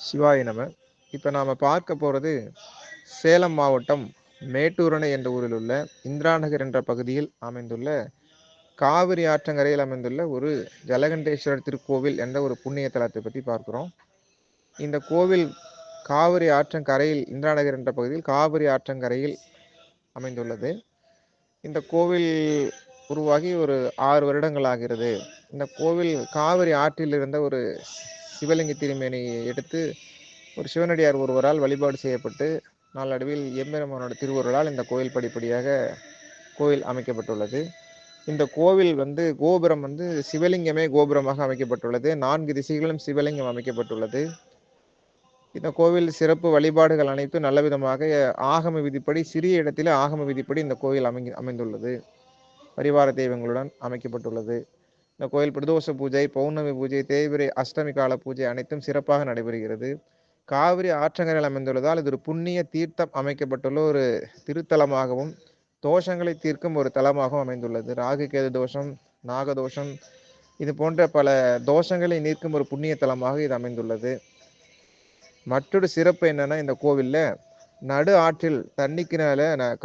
சிவாய நம. இப்போ நாம் பார்க்க போகிறது சேலம் மாவட்டம் மேட்டூர் அணை என்ற ஊரில் உள்ள இந்திராநகர் என்ற பகுதியில் அமைந்துள்ள காவிரி ஆற்றங்கரையில் அமைந்துள்ள ஒரு ஜலகண்டேஸ்வரர் திருக்கோவில் என்ற ஒரு புண்ணிய தலத்தை பற்றி பார்க்கிறோம். இந்த கோவில் காவிரி ஆற்றங்கரையில், இந்திராநகர் என்ற பகுதியில் காவிரி ஆற்றங்கரையில் அமைந்துள்ளது. இந்த கோவில் உருவாகி ஒரு 6 வருடங்கள் ஆகிறது. இந்த கோவில் காவிரி ஆற்றில் இருந்த ஒரு சிவலிங்க திருமேனியை எடுத்து ஒரு சிவனடியார் ஒருவரால் வழிபாடு செய்யப்பட்டு நாளடைவில் எம்பெருமானோட திருவருளால் இந்த கோவில் படிப்படியாக கோவில் அமைக்கப்பட்டுள்ளது. இந்த கோவில் கோபுரம் சிவலிங்கமே கோபுரமாக அமைக்கப்பட்டுள்ளது. 4 திசைகளும் சிவலிங்கம் அமைக்கப்பட்டுள்ளது. இந்த கோவில் சிறப்பு வழிபாடுகள் அனைத்தும் நல்ல விதமாக ஆகம விதிப்படி, சிறிய இடத்திலே ஆகம விதிப்படி இந்த கோவில் அமைந்துள்ளது. பரிவார தெய்வங்களுடன் அமைக்கப்பட்டுள்ளது. இந்த கோயில் பிரதோஷ பூஜை, பௌர்ணமி பூஜை, தேய்பிறை, அஷ்டமி கால பூஜை அனைத்தும் சிறப்பாக நடைபெறுகிறது. காவிரி ஆற்றங்கரையில் அமைந்துள்ளதால் இது ஒரு புண்ணிய தீர்த்தம் அமைக்கப்பட்டுள்ள ஒரு திருத்தலமாகவும் தோஷங்களை தீர்க்கும் ஒரு தலமாகவும் அமைந்துள்ளது. ராகு கேது தோஷம், நாகதோஷம், இது போன்ற பல தோஷங்களை நீக்கும் ஒரு புண்ணிய தலமாக இது அமைந்துள்ளது. மற்றொரு சிறப்பு என்னன்னா, இந்த கோவில்ல நடு ஆற்றில் தண்ணிக்கு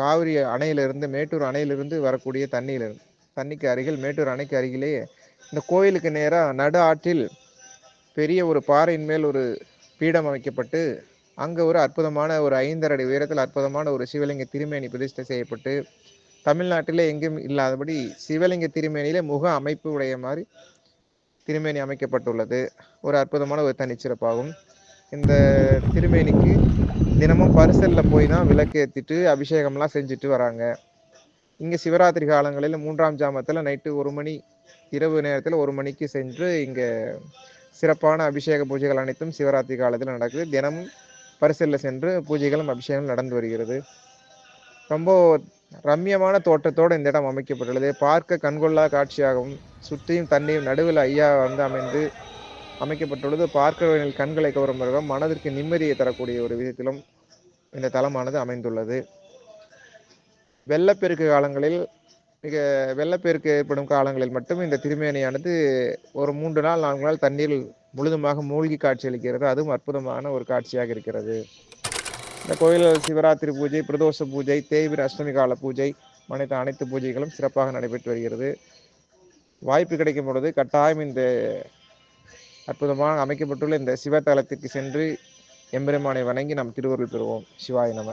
காவிரி அணையிலிருந்து, மேட்டூர் அணையிலிருந்து வரக்கூடிய தண்ணிக்கு அருகில், மேட்டூர் அணைக்கு அருகிலேயே இந்த கோயிலுக்கு நேராக நடு ஆற்றில் பெரிய ஒரு பாறையின் மேல் ஒரு பீடம் அமைக்கப்பட்டு அங்கே ஒரு அற்புதமான ஒரு 5½ அடி உயரத்தில் அற்புதமான ஒரு சிவலிங்க திருமேனி பிரதிஷ்டை செய்யப்பட்டு, தமிழ்நாட்டிலே எங்கும் இல்லாதபடி சிவலிங்க திருமேனியிலே முக அமைப்பு உடைய மாதிரி திருமேனி அமைக்கப்பட்டுள்ளது. ஒரு அற்புதமான ஒரு தனிச்சிறப்பாகும். இந்த திருமேனிக்கு தினமும் பரிசல்ல போய் தான் விளக்கு ஏற்றிட்டு அபிஷேகம்லாம் செஞ்சுட்டு வராங்க. இங்கே சிவராத்திரி காலங்களில் 3ஆம் ஜாமத்தில் நைட்டு 1 மணி, இரவு நேரத்தில் 1 மணிக்கு சென்று இங்கே சிறப்பான அபிஷேக பூஜைகள் அனைத்தும் சிவராத்திரி காலத்தில் நடக்குது. தினமும் பரிசல்ல சென்று பூஜைகளும் அபிஷேகம் நடந்து வருகிறது. ரொம்ப ரம்யமான தோட்டத்தோடு இந்த இடம் அமைக்கப்பட்டுள்ளது. பார்க்க கண்கொள்ளா காட்சியாகவும், சுற்றியும் தண்ணீர் நடுவில் ஐயா அமைந்து அமைக்கப்பட்டுள்ளது. பார்க்கிறவர்கள் கண்களை கவரும் விதம், மனதிற்கு நிம்மதியை தரக்கூடிய ஒரு விதத்திலும் இந்த தலமானது அமைந்துள்ளது. வெள்ளப்பெருக்கு காலங்களில், வெள்ளப்பெருக்கு ஏற்படும் காலங்களில் மட்டும் இந்த திருமேனியானது ஒரு 3 நாள் 4 நாள் தண்ணீரில் முழுதுமாக மூழ்கி காட்சியளிக்கிறது. அதுவும் அற்புதமான ஒரு காட்சியாக இருக்கிறது. இந்த கோயிலில் சிவராத்திரி பூஜை, பிரதோஷ பூஜை, தேய்பிறை, அஷ்டமி கால பூஜை, அனைத்து பூஜைகளும் சிறப்பாக நடைபெற்று வருகிறது. வாய்ப்பு கிடைக்கும் பொழுது கட்டாயம் இந்த அற்புதமாக அமைக்கப்பட்டுள்ள இந்த சிவத்தலத்திற்கு சென்று எம்பெருமானை வணங்கி நாம் திருவருள் பெறுவோம். சிவாய நம.